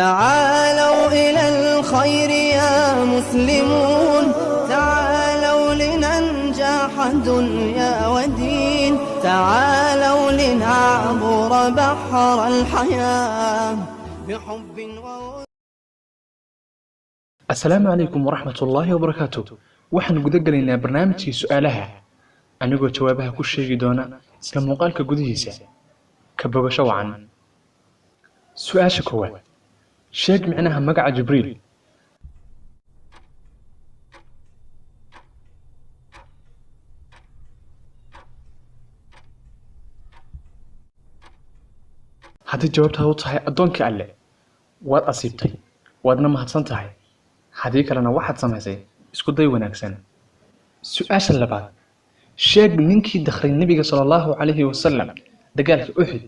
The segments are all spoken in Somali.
تعالوا إلى الخير يا مسلمون، تعالوا لننجح دنيا ودين، تعالوا لنعبر بحر الحياة بحب السلام عليكم ورحمة الله وبركاته. waxaan guda galaynaa barnaamijkii su'aalaha anigoo jawaabaha ku sheegi doona isla muuqaalka gudihiisa ka bogasho wacan. su'aasha koowaad, sheeg micnaha magaca Jibriil. haddii jawaabtaadu tahay addoonkii alle, waad asiibtay, waadna mahadsan tahay. haddii kalena waxaad samaysay isku day wanaagsan. su'aasha labaad, sheeg ninkii dakhray nabiga sallallahu alayhi wasallam dagaalka Uhud.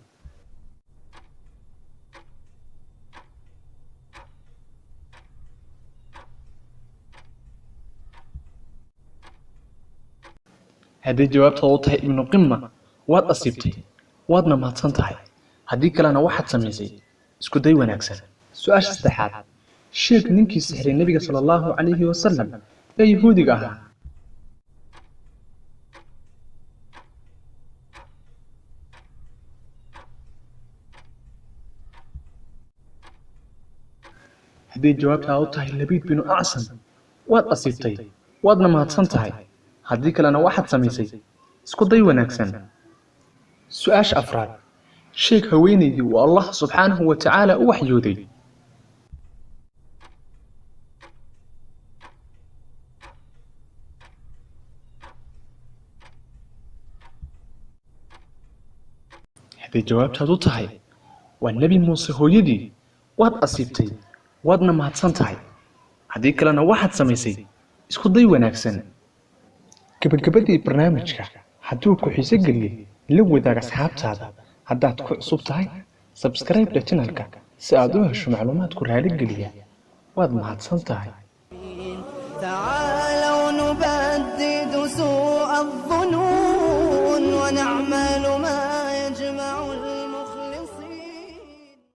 haddii jawaabtaadu tahay ibnu qimma, waad asiibtay, waadna mahadsan tahay. haddii kalena waxaad samaysay isku day wanaagsan. su'aasha saddexaad, sheeg ninkii sixray nabiga sallallahu alayhi wasallam ee yahuudiga ahaa. haddii jawaabtaadu tahay labiid binu acsam, waad asiibtay, waadna mahadsan tahay. haddii kalena waxaad samaysay isku day wanaagsan. su'aasha afraad, sheeg haweenaydii uu allah subxaanahu wa tacaala u waxyooday. haddii jawaabtaadu tahay waa nebi muuse hooyadii, waad asiibtay, waadna mahadsan tahay. haddii kalena waxaad samaysay isku day wanaagsan. gabagabadii barnaamijka, hadduu ku xiiso geliyey la wadaag asxaabtaada. haddaad ku cusub tahay, subscribe channelka si aad u hesho macluumaadku raali geliya. waad mahadsan tahay. تعالوا نبدد سوء الظلم